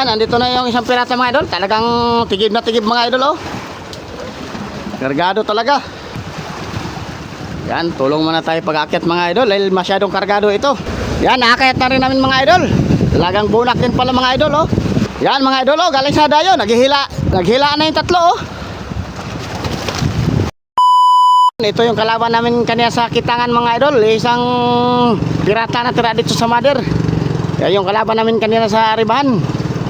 Yan, andito na yung isang pirata mga idol. Talagang tigib na tigib mga idol, oh. Kargado talaga. Yan, tulong muna tayo pag-akyat mga idol dahil masyadong kargado ito. Yan, nakakayat na rin namin mga idol. Talagang bunak din pala mga idol, oh. Yan mga idol, oh, galing sa dayo. Naghila na yung tatlo, oh. Ito yung kalaban namin kanina sa Kitangan mga idol. Isang pirata na tira dito sa Mother. Yan yung kalaban namin kanina sa Ribahan.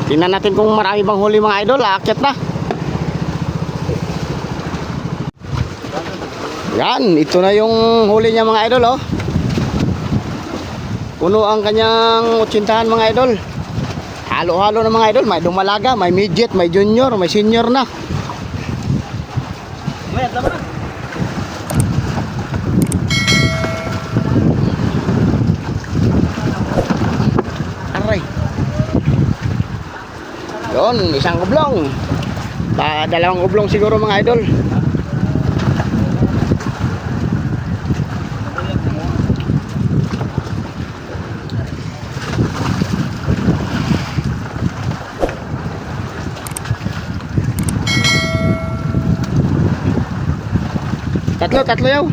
Tingnan natin kung marami bang huli mga idol. Aakyat na. Yan, ito na yung huli niya mga idol, oh. Puno ang kanyang 80 mga idol. Halo-halo na mga idol. May dumalaga, may midget, may junior, may senior na. Mayat na ba na? Aray. Yun, isang ublong. Dalawang ublong siguro mga idol. Tatlo yaw.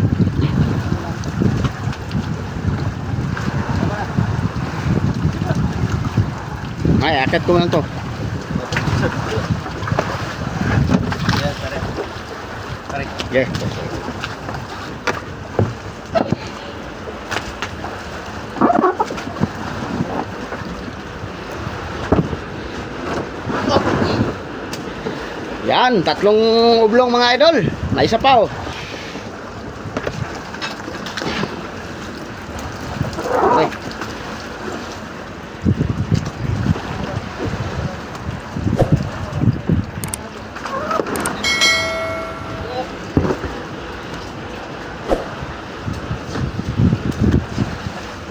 Ay, akit ko lang to. Yeah. Yan, tatlong ublong mga idol. May isa pa, oh.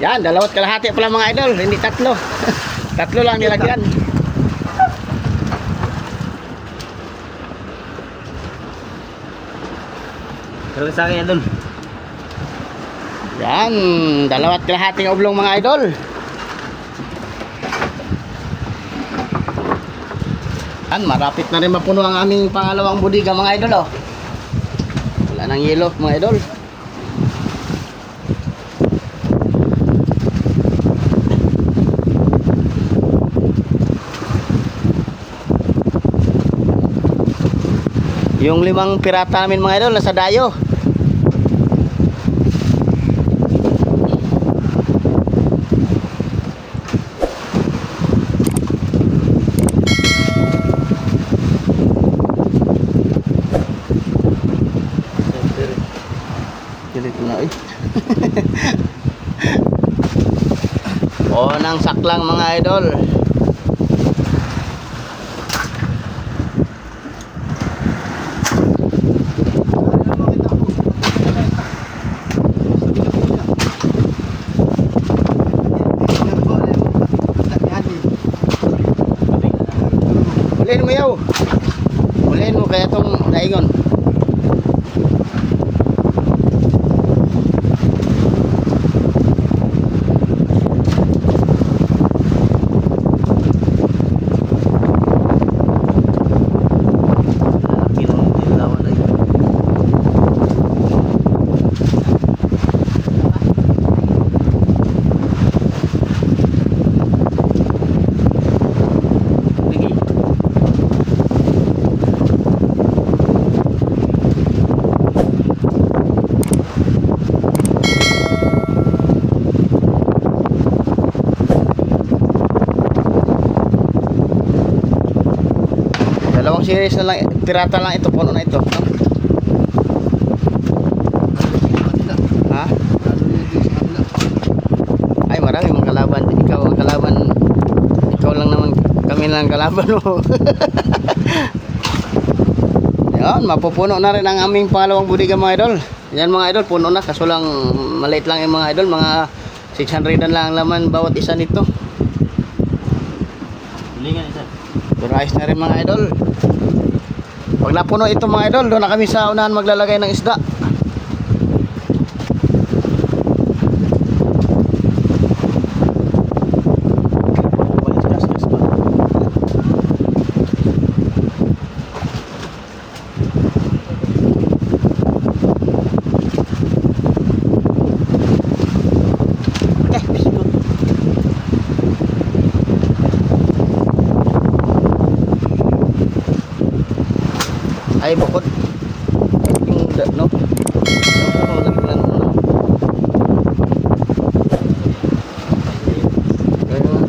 Yan, 2 kalahati pala mga idol, hindi 3. 3 lang nilagyan. Pero sa akin idol. Yan, 2 kalahating oblong mga idol. Yan, marapit na rin mapuno ang aming pangalawang budiga mga idol, oh. Wala nang yelo mga idol. Yung 5 pirata namin mga idol nasa dayo. Kilit na eh. O nang saklang mga idol. Ulihin mo yaw. Ulihin mo kaya itong daingon. Dalawang series na lang, pirata lang ito, puno na ito, no? Ha? Ay, marami mga kalaban. Ikaw ang kalaban. Ikaw lang naman, kami lang kalaban mo. Yan, mapupuno na rin ang aming pangalawang budiga mga idol. Yan mga idol, puno na, kaso lang maliit lang yung mga idol, mga 600 lang ang laman bawat isa nito. Hilingan isa. Pero ayos na rin mga idol. Pag napuno ito mga idol, doon na kami sa unahan maglalagay ng isda. Ay, bukod. Yung, no? Ayun.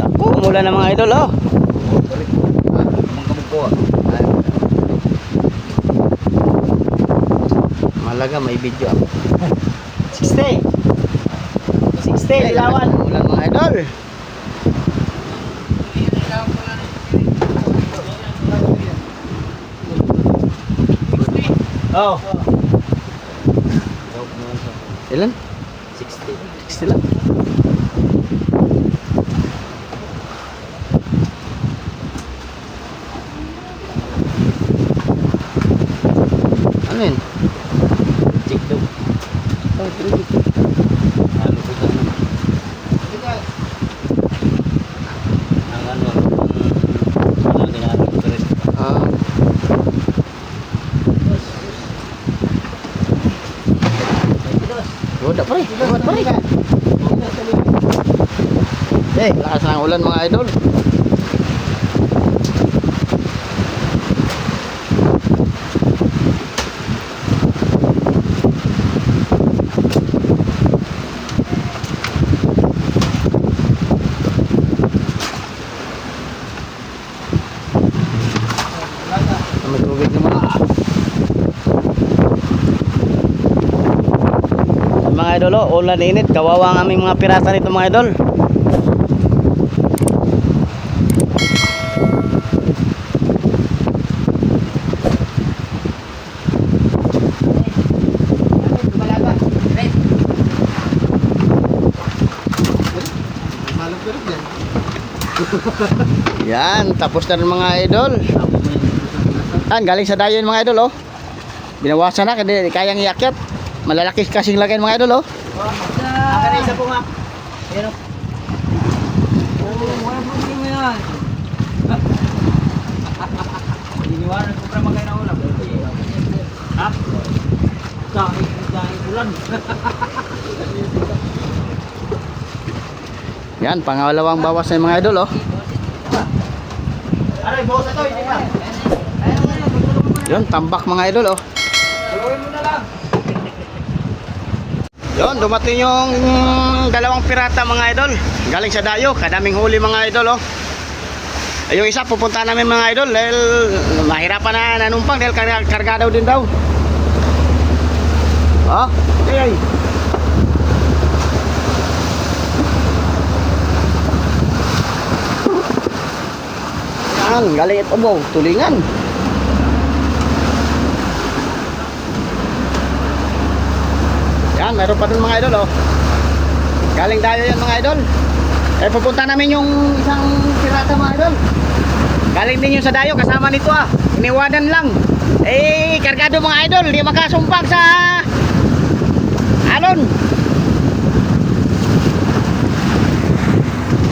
Ako, mula na mga idol, oh. Kamang-kamang ko ah. Malaga, may video ako. 60. 60, ilawan. Ulan mga idol. Oh. Ilan? 60. 60 lang. Ano yun? Check daw. Oh, 3. Ano po ito? Ang ano, ano ginagawa ko rin. Ah. Roda pa rin. Roda pa rin. Eh, lakas ng ulan mga idol. May tubig naman. Mga idol, oh, ulan init. Kawawa ang aming mga pirata nito mga idol. Yan, tapos na rin mga idol. Yan, galing sa dayo yung mga idol, oh. Binawasan na, hindi kayang iakyat. Malalaki kasing lagay mga idol, oh. Akan na isa po nga. Ayan o. Wala problema yan. Iniwanan ko para magkain na ulam. Ha? Dahil ulan. Yan, pangalawang bawas na yung mga idol, oh. Aray, bawas ito. Hindi pa. Yun, tambak mga idol, oh. Gawin mo na lang. Yun, dumating yung dalawang pirata mga idol. Galing sa dayo, kadaming huli mga idol, oh. Ay, yung isa pupunta namin mga idol dahil mahirapan na nanumpang dahil karga daw din daw. Oh, ay. Yan, galing ito mo, tulingan. Yan, meron pa dun mga idol, oh. Galing dayo yan mga idol. Eh, pupunta namin yung isang pirata mga idol. Galing din yung sa dayo, kasama nito ah. Iniwanan lang. Eh, kargado mga idol, di makasumpag sa alon.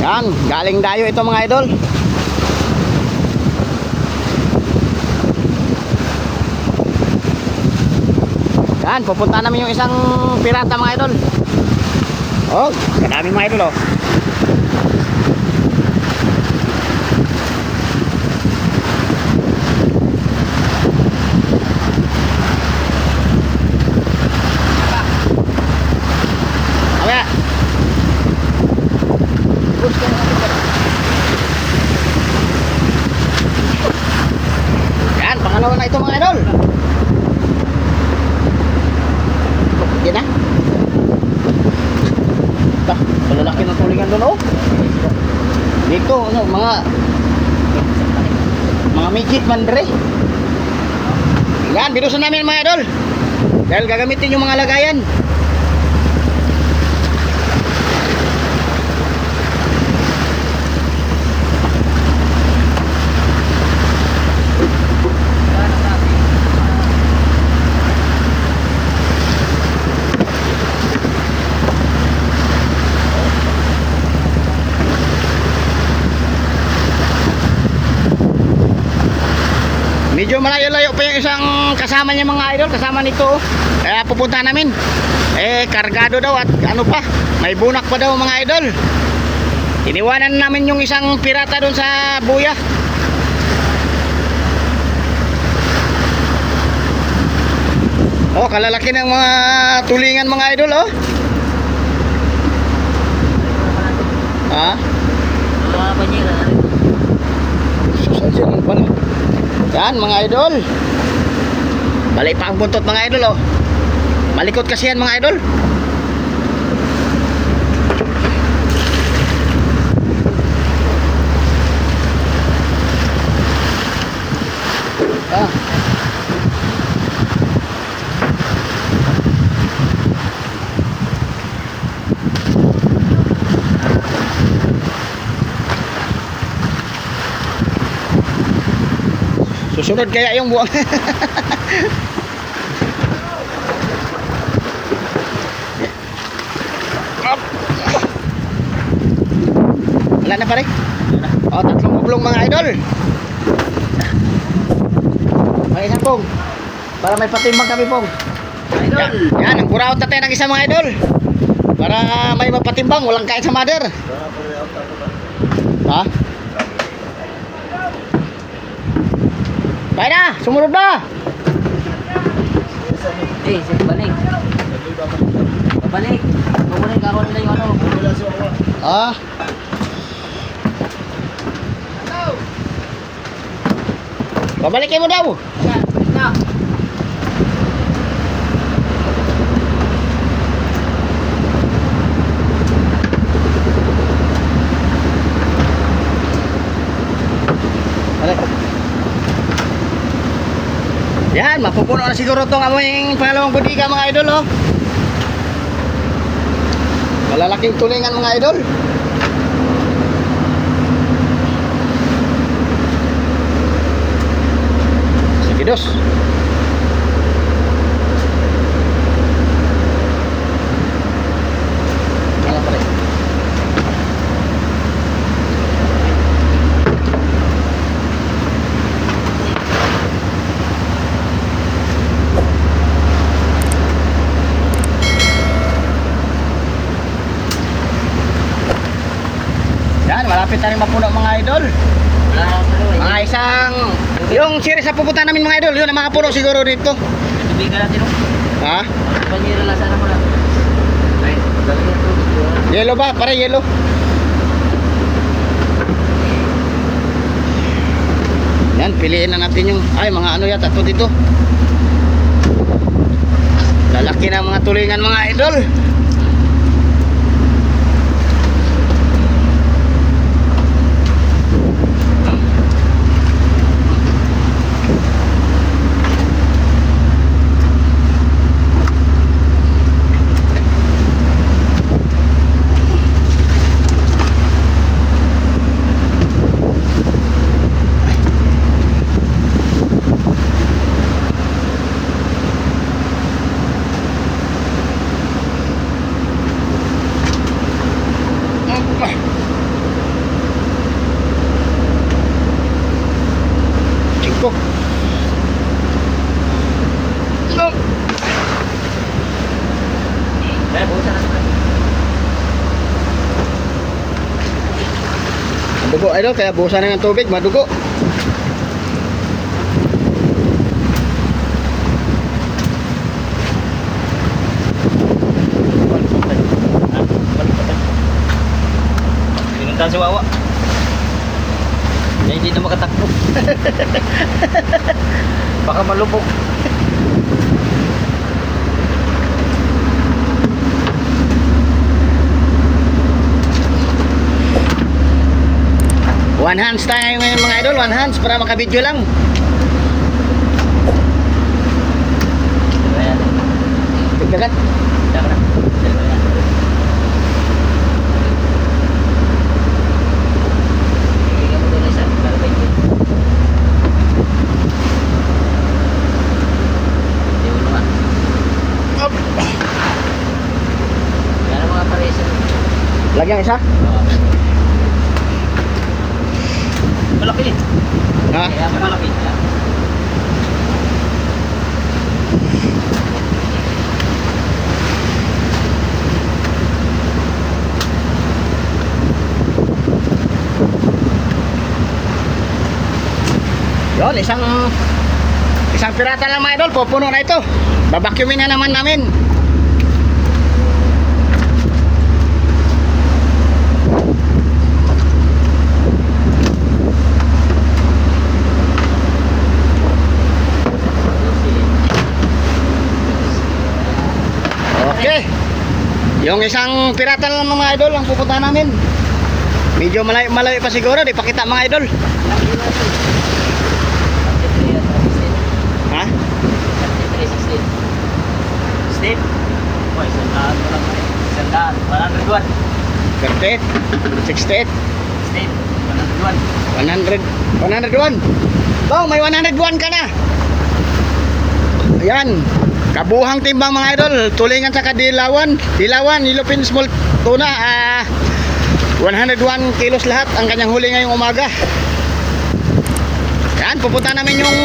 Yan, galing dayo ito mga idol. Yan, pupunta namin yung isang pirata mga idol. Oh, kadami mga idol, oh. Mamaya. Yan, pangalawa na ito mga idol. Yan na. Bah, malalaki ng tulingan doon, oh. Dito, ano, mga midget man dre. Yan, binusan namin mga idol. Dahil gagamitin yung mga lagayan. Medyo malayo-layo pa yung isang kasama niya mga idol, kasama nito. Kaya pupunta namin. Kargado daw at ano pa, may bunak pa daw mga idol. Iniwanan namin yung isang pirata doon sa buya. Oh, kalalaki ng mga tulingan mga idol, oh. Ha? Mga banyera. Susunod pala. Yan mga idol. Balik pa ang buntot mga idol, oh. Malikot kasi yan mga idol. Ah. Susunod kaya yung buwang. Wala na pare. O, tatlong bublong mga idol. May isang pong. Para may patimbang kami pong. Idol. Yan, ang buraot natin ng isang mga idol. Para may mapatimbang, walang kain sa mother. Ha? Kaya na, sumunod na. Balik. Babalik. Babalik ako nila yung ano. Ah. Babalikin mo daw. Na. Balik. Yan, mapupuno na siguro itong aming pangalawang budiga mga idol, oh. Malalaking tulingan mga idol. Sige, dos. Wala pa rin. Yan, malapit na rin mapuno mga idol. Mga isang, yung series sa pupunta namin mga idol, yun ang mga puno siguro dito. Tubig ka natin, no? Ha? Banyera lang sana mo lang. Ay, dali ito. Yellow ba? Para yellow. Yan, piliin na natin yung, ay mga ano yata ito dito. Lalaki na mga tulingan mga idol. Cingko. No. Busa na sa Madugo idol, kaya buhusan na ng tubig, madugo. Pinuntahan si Wawa. Hindi na makatakbo. Baka malubog. One hands tayo ngayon mga idol, one hands para makabidyo lang. Ayan. Tigdagan. Diyan ka na. Diyan ka na. Bigyan mo doon isa. Para ba yun? Hindi mo naman. Up. Yan ang mga paresa. Lagyan isa. Malaki. Ha? Kaya malaki. Yun, isang pirata lang mga idol, pupuno na ito. Babakyumin na naman namin. Okay. Yung isang pirata lang mga idol ang pupunta namin. Medyo malayo pa siguro, di pakita mga idol. Ha? Steve. Boy, sandaan mo lang. Sandaan. 101. 38, 68, Steve. 101. 101. Bang, may 101 ka na. Ayan. Kabuhang timbang mga idol. Tulingan sa Kadilawan. Dilawan, Ilopin Small Tuna. 101 kilos lahat ang kanyang huli ngayong umaga. Yan, pupunta namin yung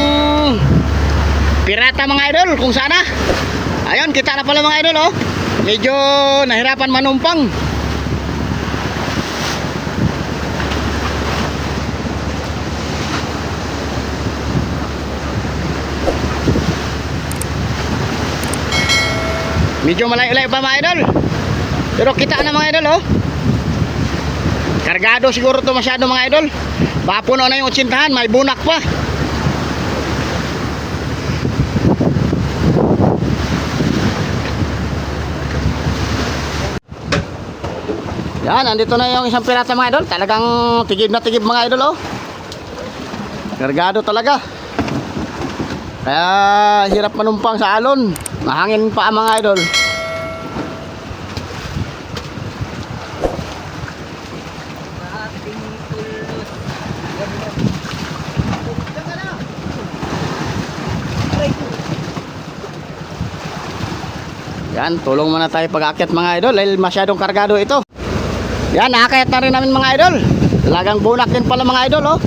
pirata mga idol kung sana. Ayun, kita na pala mga idol oh. Medyo nahirapan manumpang. Medyo malayo-layo pa mga idol. Pero kita na mga idol oh. Kargado siguro to masyado mga idol. Baka puno na yung 80, may bunak pa. Yan, andito na yung isang pirata mga idol. Talagang tigib na tigib mga idol oh. Kargado talaga. Kaya hirap manumpang sa alon. Mahangin pa ang mga idol. Yan, tulong muna tayo pag-akyat mga idol dahil masyadong kargado ito. Yan, nakakayat na rin namin mga idol. Talagang bunak din pala mga idol oh.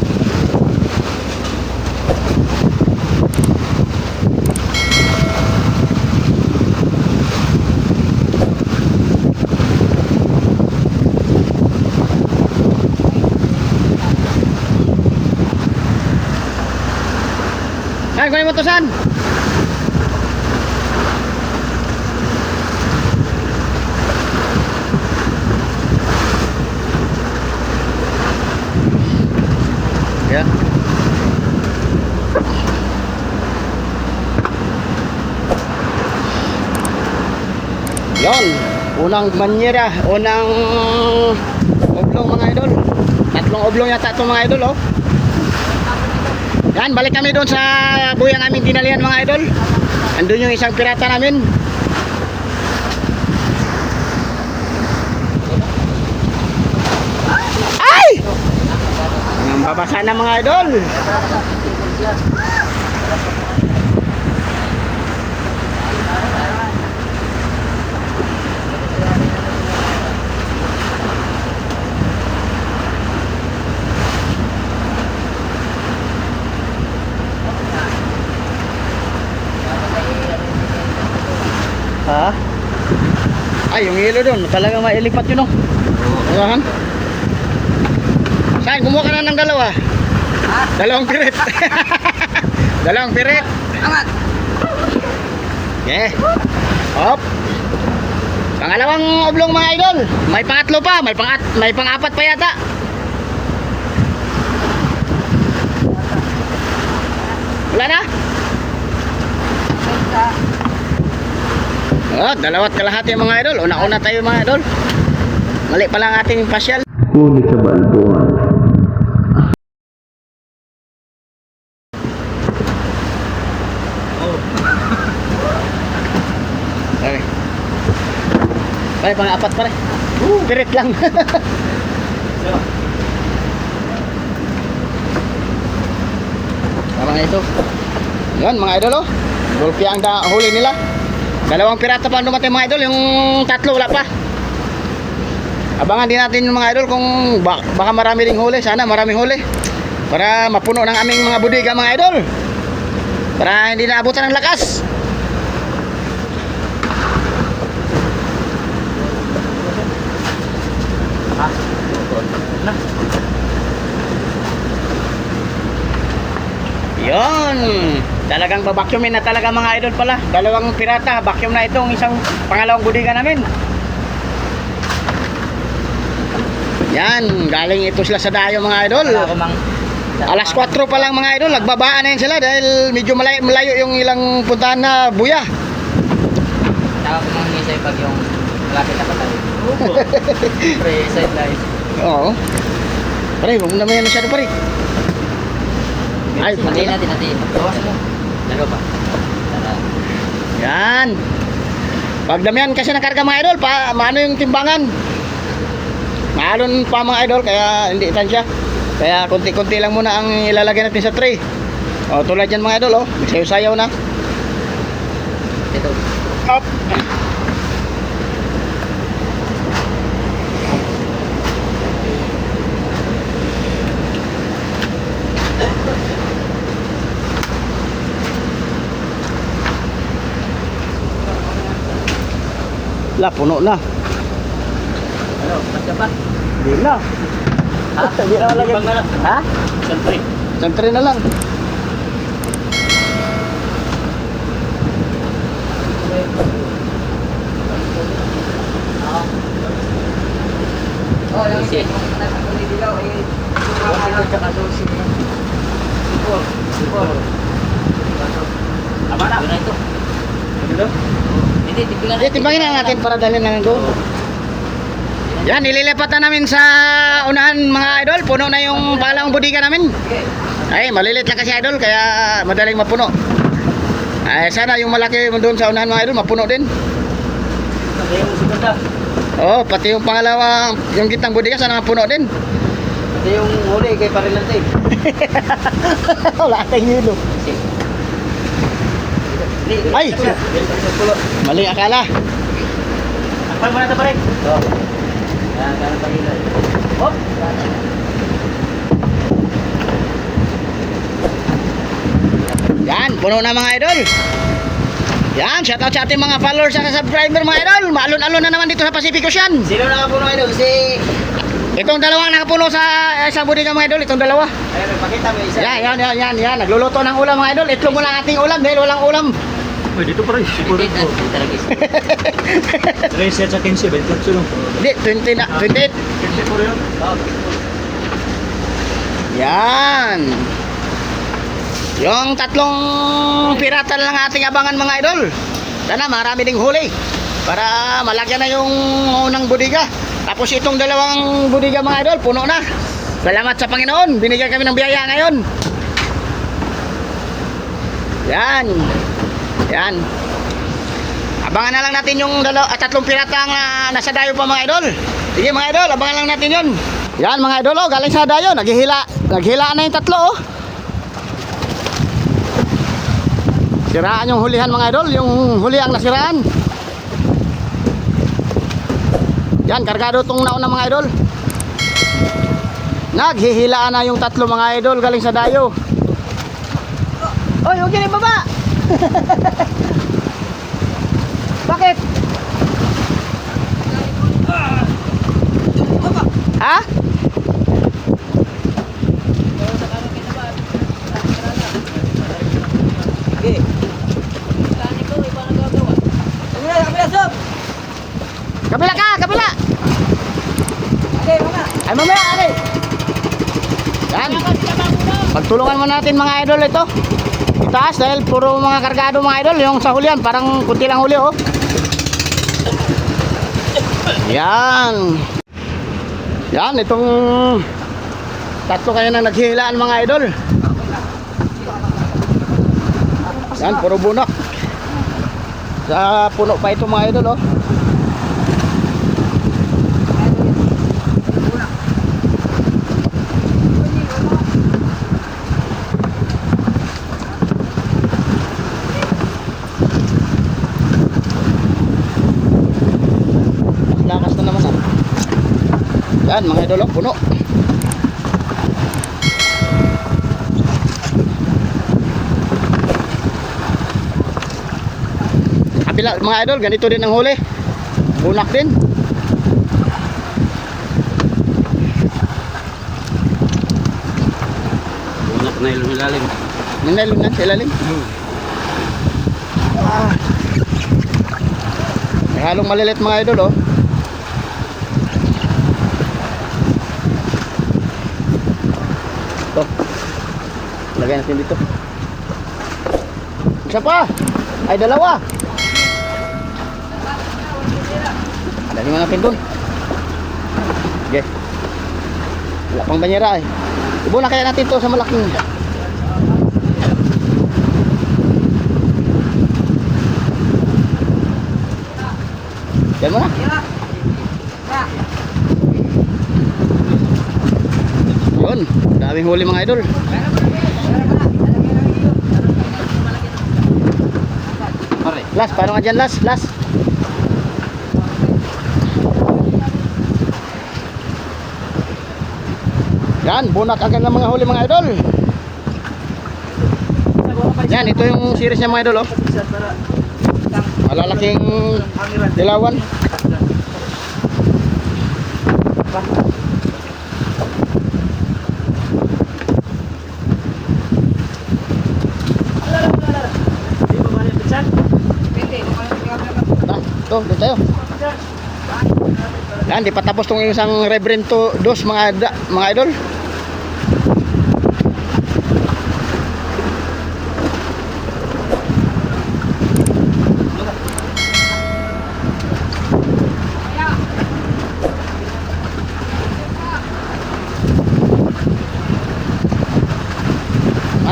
Yan, kunin mo to saan? Yan. Yon, unang banyera, unang oblong mga idol. Tatlong oblong yata itong mga idol oh. Yan, balik kami doon sa buyang aming dinalihan mga idol. Andun yung isang pirata namin. Ay! Ang babasa na mga idol. Ha? Ay, yung hilo doon, talagang mailipat yun oh. Ayan. Saan? Kumuha ka na ng dalawa? Ha? Dalawang pirit. Dalawang pirit. Angat! Okay. Hop. Pangalawang oblong mga idol. May pangatlo pa, may pang-apat pa yata. Wala na? Oh, dalawat kalahati mga idol. Una-una tayo mga idol. Mali pa lang ating pasyal. Huli sa balbuhan. Pare. Pare, pang-apat pare. Pirit lang. Tama na ito. Yan mga idol oh. Gulpi ang huli nila. Dalawang pirata pa dumating mga idol. Yung tatlo wala pa. Abangan din natin yung mga idol kung baka marami ring huli. Sana maraming huli para mapuno ng aming mga budiga mga idol. Para hindi naabutan ng lakas. Yun. Talagang babacuumin na talaga mga idol pala. Dalawang pirata. Vacuum na itong isang pangalawang budiga namin. Yan. Galing ito sila sa dayo mga idol. Wala ko mang... Alas 4 pa lang mga idol. Nagbabaan na yun sila dahil medyo malayo yung ilang puntahan na buya. Saka ko mang ngisay pag yung malapit na patali. Opo. Pre, side light. Oo. Pare, huwag mo naman yan masyado pare. Ay, Hindi natin natin. Bawas mo. Lalo pa. Tara. yan. Pag damihan kasi ng karga mga idol, maano yung timbangan. Maalon pa mga idol, kaya hindi tansya. Kaya konti-konti lang muna ang ilalagay natin sa tray. O, tulad yan mga idol, oh. Sayaw-sayaw na. Ito. Up. La, puno na. Ano? Mas ka pa? Hindi na. Ha? Hindi na malagay. Ibang na lang. Ha? Siyempre. Isang tray na lang. Oh, yung isa. Nagkakulit dilaw eh. Sipol. Tama na. Yun na ito. Hindi, tipilan Hindi, timbangin na natin para dalhin na ng doon. Yan, nililipat na namin sa unahan mga idol. Puno na yung pangalawang budiga namin. Ay, malilit lang kasi idol, kaya madaling mapuno. Ay, sana yung malaki doon sa unahan mga idol, mapuno din. Kasi yung segunda. Oo, pati yung pangalawa, yung gitnang budiga, sana mapuno din. Kasi yung huli kay Parilante. Wala tayong hilo. Ay! Mali akala. Akpal mo na ito pare. Oo. Yan, ganun pa rin. Hop! Yan, puno na mga idol. Yan, shoutout sa ating mga followers at subscriber mga idol. Maalon-alon na naman dito sa Pacific Ocean. Sino nakapuno idol? Si... Itong dalawang nakapuno sa isang budiga mga idol, itong dalawa. Ayun, pakita mo isa. Yan. Nagluluto ng ulam mga idol. Itlog mo lang ating ulam dahil walang ulam. Ay, dito pa rin. Siguro Hindi, ito. hindi talaga isa. Reset sa 15, 28 lang. Hindi, 20 na, 28. 15 po rin. Oo. Yan. Yung tatlong pirata lang ating abangan mga idol. Sana marami ding huli. Para malagyan na yung unang budiga. Tapos itong dalawang budiga mga idol, puno na. Salamat sa Panginoon. Binigyan kami ng biyaya ngayon. Yan. Yan. Abangan na lang natin yung tatlong pirata ang nasa dayo pa mga idol. Sige mga idol, abangan lang natin yun. Yan mga idol, oh, galing sa dayo. Naghila na yung tatlo. Oh. Siraan yung hulihan mga idol. Yung huli ang nasiraan. Yan, kargado itong nauna mga idol. Naghihilaan na yung tatlo mga idol galing sa dayo. Oy, huwag yan ibaba. Bakit? Ha? Okay. Kabila ka, kabila. Okay, mama. Ay mamaya, okay. Yan. Pagtulungan mo natin mga idol ito. Itaas dahil puro mga kargado mga idol. Yung sa hulihan, parang kunti lang huli oh. Yan. Yan, itong tatlo kayo na naghihilaan mga idol. Yan, puro bunak. Sa puno pa ito mga idol oh. Lakas na naman ah. Yan mga idol oh, puno. Kabila mga idol, ganito din ang huli. Bunak din. Bunak na ilalim. May nylon na sa ilalim. May halong malilit mga idol, oh. Ito. Lagay natin dito. Isa pa. Ay, dalawa. Lagay mo natin dun. Sige. Wala pang banyera eh. Ibo na kaya natin to sa malaking. Yan mo na. Yun. Daming huli mga idol. Las, paano nga dyan, Las? Las. Yan, bunak agad ng mga huli mga idol. Yan, ito yung series niya mga idol, oh. Malalaking dilawan. Ito tayo. Yan, di pa tapos tong isang Reverend to dos mga idol.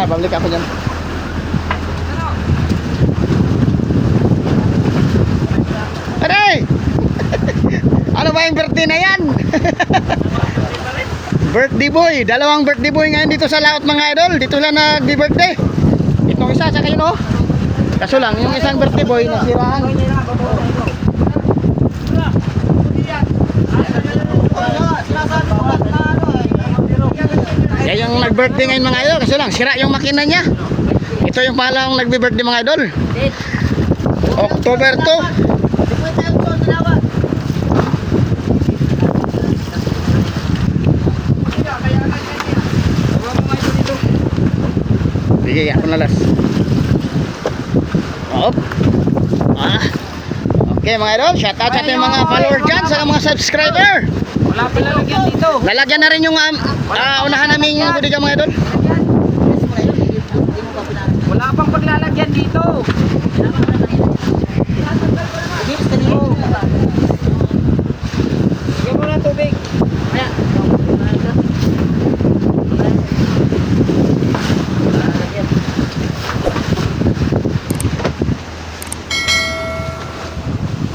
Babalik ako dyan. Aray! Ano ba yung birthday na yan? Birthday boy. Dalawang birthday boy ngayon dito sa laot mga idol. Dito lang nag-birthday. Itong isa sa kayo, no? Kaso lang, yung isang birthday boy nasiraan. Yan yung nag-birthday ngayon mga idol. Kaso lang, sira yung makina niya. Ito yung palang nagbi-birthday mga idol. October 2. Sige, ako na las. Op. Okay mga idol, shout out sa ating mga followers dyan, sa mga subscriber. Wala pa lalagyan dito. Lalagyan na rin yung unahan namin yung budiga mga idol. Wala pang paglalagyan dito. Bigyan mo ng tubig.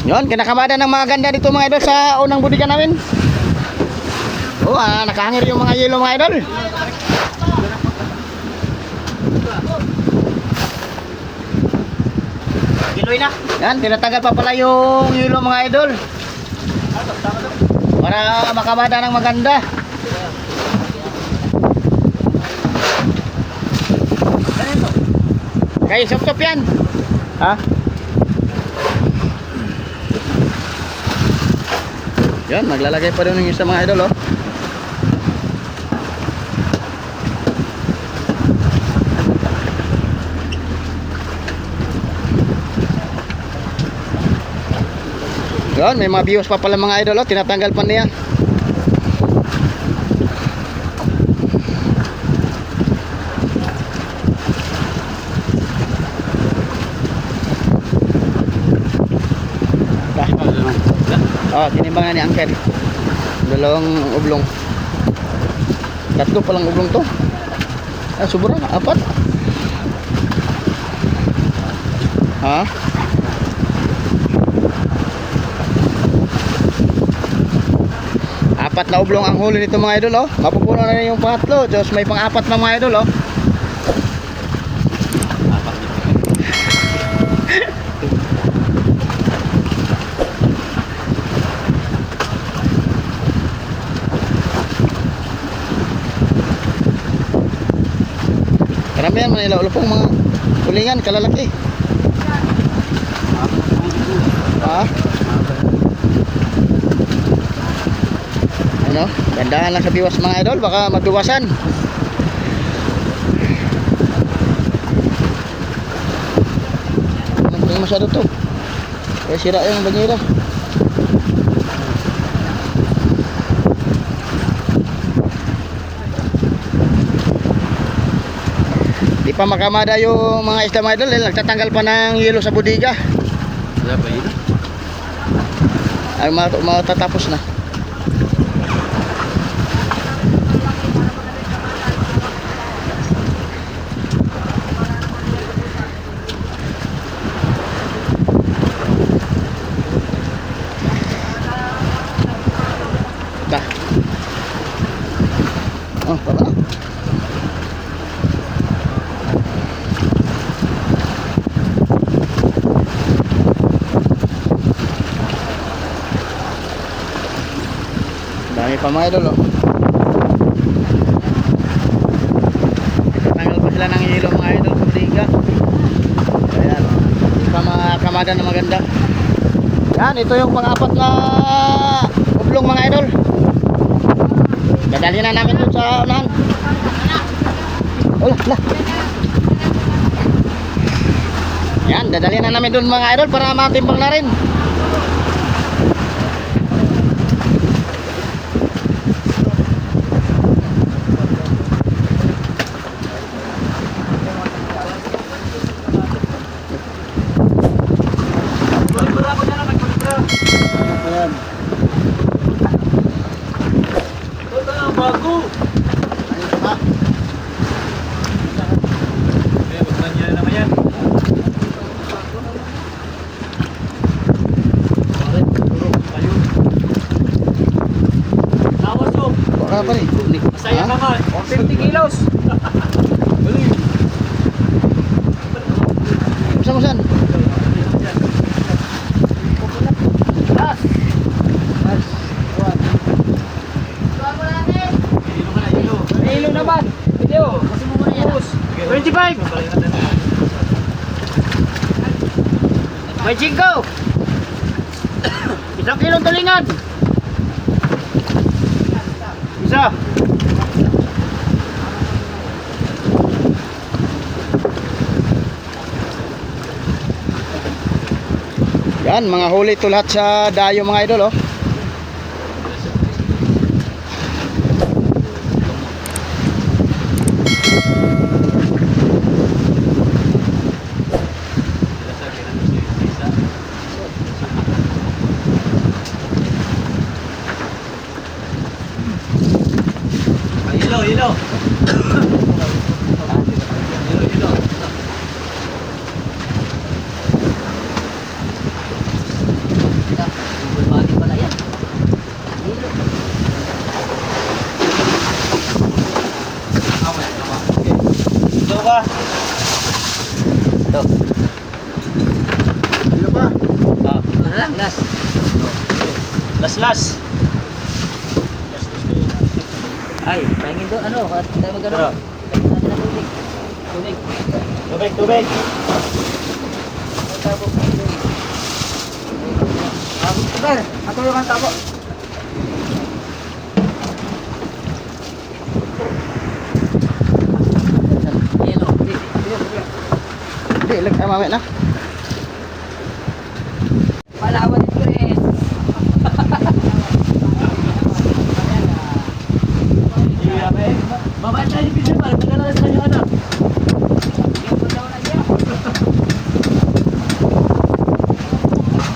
Yun, kinakamada ng mga ganda dito mga idol sa unang budiga namin. Oh, nakahangir yung mga yelo mga idol. Kiloy na. Yan, tinatagal pa pala yung yelo mga idol. Para makamada ng maganda. Kaya sop-sop yan. Ha? Yan, maglalagay pa doon yung isa mga idol, oh. Yan, may mga views pa pala mga idol, oh. Tinatanggal pa niya. Tinimbangan ni Angker. Dalawang ublong. Tatlo palang ublong to. Sobra na, 4. Ha? Apat na ublong ang huli nito mga idol, oh. Mapupuno na rin yung pangatlo. Diyos, may pang-4 pa mga idol, oh. Karamihan Manila ulo pong mga kulingan kalalaki. Ha? Ano? Gandahan lang sa biwas mga idol, baka magduwasan. masyado to. Kaya sira yung banyera. Di pa makamada yung mga isda mga idol dahil nagtatanggal pa ng yelo sa bodega. Wala ba yun? Ay matatapos na. Dah. Oh, baba na. Dami pa mga idol oh. Tanggal pa sila ng yelo mga idol sa bodega. Ayan. Hindi pa makamada na maganda. Yan, ito yung pang-apat na ublong mga idol. Dadali na namin dun sa unahan. Oh, lah. Yan, dadali na namin dun mga idol para matimbang na rin. Ayan. Ito na, bago. Ayun pa. Eh, wag na niya naman yan. Bakit? Puro kayo. Tawas mo. Baka pa rin. Masaya Ha? ka man. 50 kilos. Galing. Saan? Ilo naman. Video. Kasi mo muna yan. 25. May chinko. 1 kilong tulingan. Isa. Yan, mga huli to lahat sa dayo mga idol oh. Hilo, hilo. Hilo. Bumati pala yan. Ito ba? Ito. Ano pa? Last. Las. Ay, pahingin doon. Ano? Tayo magano? Tara. Pahingin natin ang tubig. Tubig. Tabo. Super. Ako yung ang tabo. Yellow. Hindi, ilag ay mamaya na. Palawan ito rin. Babae tayo ni Peter, parang nagkala sa kanyang anak.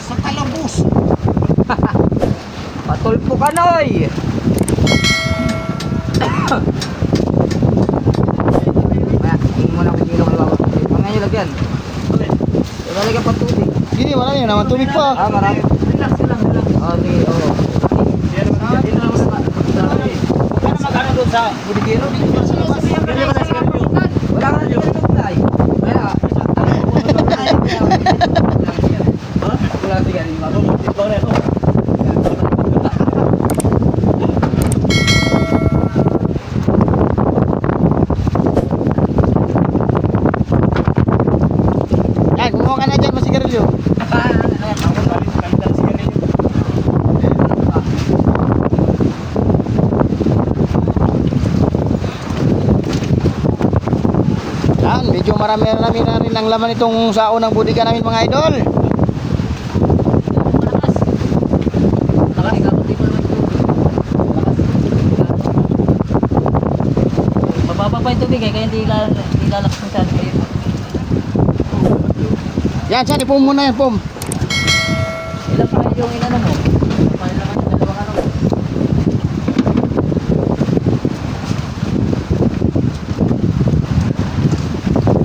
Sa talabos. Patulpo ka, Noy! Maya, tingin mo na kung sino kayo. Mga nyo lagyan. Lalagyan pa tubig. Gini, wala yun naman tubig pa. Ah, marami. Relax. Oh, sige, oo. Ano magkano doon sa Budigero? Wala ka na dito ng kulay. Kaya, wala ka rin. Ito na ito. Yan, kumuha ka na dyan masigarilyo. Yan, medyo marami na rin ang laman itong sao ng budiga namin mga idol. Malakas. Malakas, kakunti pa naman ito. Malakas. Mababa pa yung tubig eh, kaya hindi lalakas masyado kayo. Yan, saan ipum muna yan, pum. Ilan pa yung inano mo? Paano naman yung dalawang ano mo?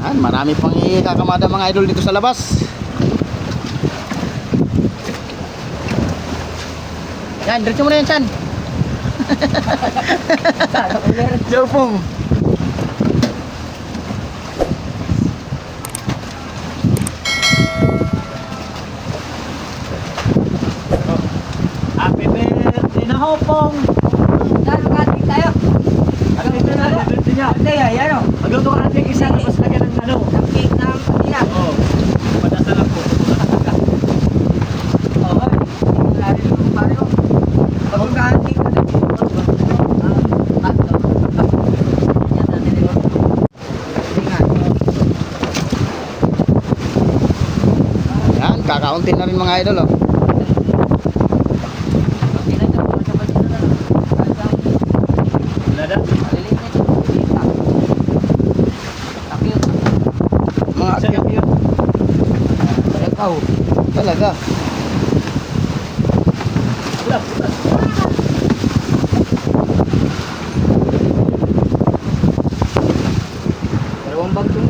Yan, marami pang ikakamada mga idol dito sa labas. Yan, diretso mo na yan, Chan. Sana kung meron. Sure, pum. Happy birthday na ho, Pong. Lalo kating tayo. Happy birthday niya. Hindi, yan o. Magluto ka natin isa, tapos lagyan ng ano. Ang cake ng kanina. Oo. Padasal ako. Oo, eh. Lalo yung pare mo. Pagod ka ang cake. Yan, kakaunti na rin mga idol, oh. Wala na. Mga Isa yung yun. talaga. Wala, wala. Dalawang bag yung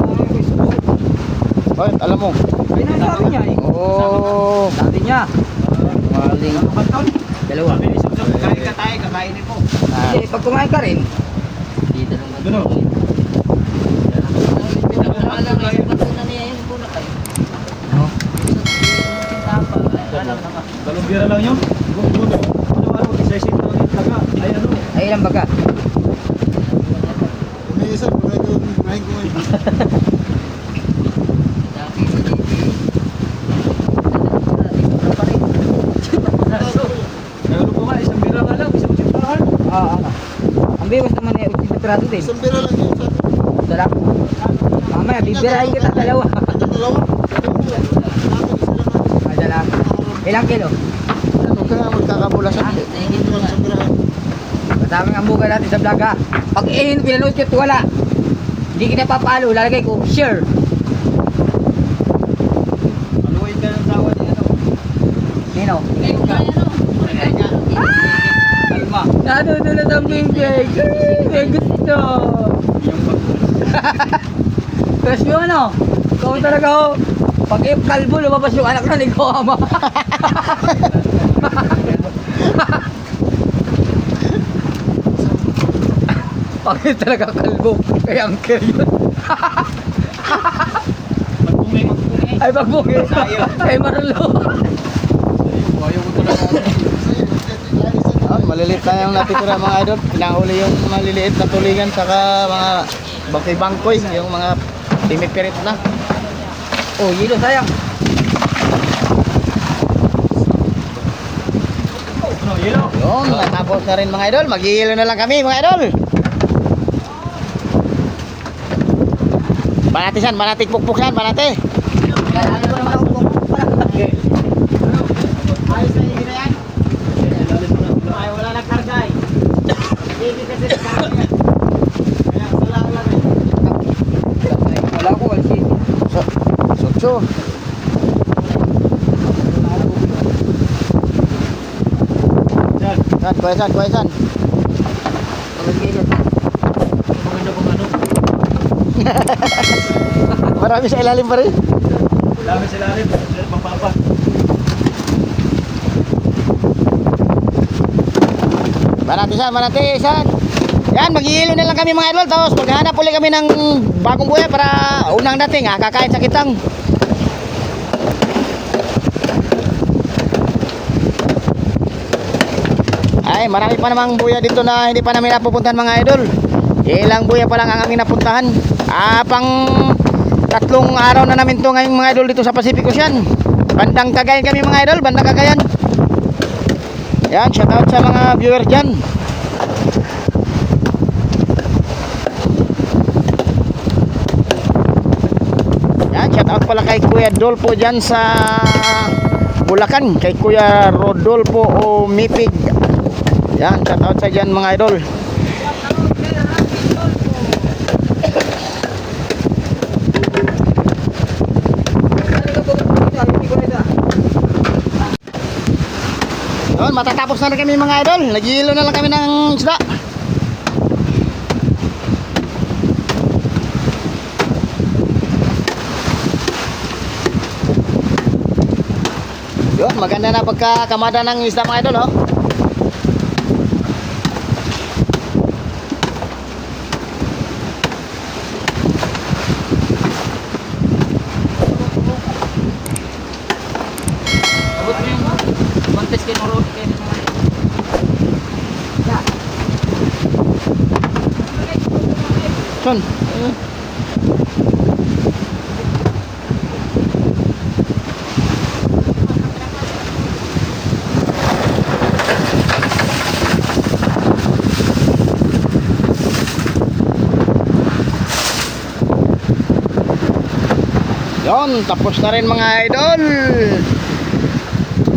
Oy, alam mo. sabi niya eh. Oh, Sabi niya. maling. Dalawa. Sabi ni Sumsum, kain ka tayo, kakainin mo. Ah, Kasi pag kumain ka rin. Dito lang ba? Duno. Dalawang bira lang yun. Ano, isa-isip lang yung taga. Ay ano. Ay, ilang baga? May isa, pagka ito, kumain ko ngayon. Nagano po nga, isang bira nga lang, isang simbahan. Oo. Ang biwas naman eh, 80 piraso din. Isang bira lang yun sa Dala. Mamaya, bibirahin kita dalawa. dalawa. Ay, dala. Ilang kilo? ano ka nga magkakabulasan? Isang bira. Matamang ang buka natin sa vlog ha. Pag pinanood ko ito, wala. Hindi kita papalo, lalagay ko, share. Aluin ka ng tawa niya, ano. Nino? Kalma. Nadudulot ang bibig. May gusto. Yung pag... Crush mo ano? Ikaw talaga ho. Pag kalbo, lumabas yung anak na ni ko ama. Pag talaga kalbo, kaya ang yun. Pagpungi. Ay pagbungi. Ay marulo. Ayaw ko talaga. Ah, maliliit na yung natitira mga idol. Pinahuli yung maliliit na tulingan saka mga bangkoy-bangkoy, yung mga timipirit na. Oh, yelo sayang. Ano, yelo? Yun, natapos na rin mga idol. Mag-iilo na lang kami mga idol. Banati san, banati pukpuk san, banati. Kailangan ko naman ako Okay. Ayos na yung yan. Ay, wala na kargay. Hindi kasi nagkakaroon yan. Kaya salamat lang eh. Wala ko, wala si. Sotso. Diyan. San, kuya san. Maganda kung ano. Marami sa ilalim pa rin. Dami sila rin. Mapapa. Banati san. Yan, mag-iilo na lang kami mga idol. Tapos maghanap ulit kami ng bagong buhay para unang dating kakain sa kitang. Ay, marami pa namang buya dito na hindi pa namin napupuntahan mga idol. Ilang buya pa lang ang aming napuntahan. Pang 3 araw na namin to ngayong mga idol dito sa Pacific Ocean. Bandang Cagayan kami mga idol, bandang Cagayan. Yan, shoutout sa mga viewer dyan. pala kay Kuya Dolpo dyan sa Bulacan, kay Kuya Rodolfo o Mipig. Yan, shout out sa dyan mga idol. Yun, matatapos na rin kami mga idol. Naghihilo na lang kami ng isda. Yun, maganda na pagkakamada ng isda mga idol, oh. Abot mo yung montes kayo ng road kayo ng mga Yun. Yun, tapos na rin mga idol.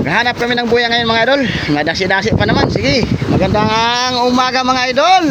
Maghanap kami ng buya ngayon mga idol. Madasi-dasi pa naman. Sige, magandang umaga mga idol.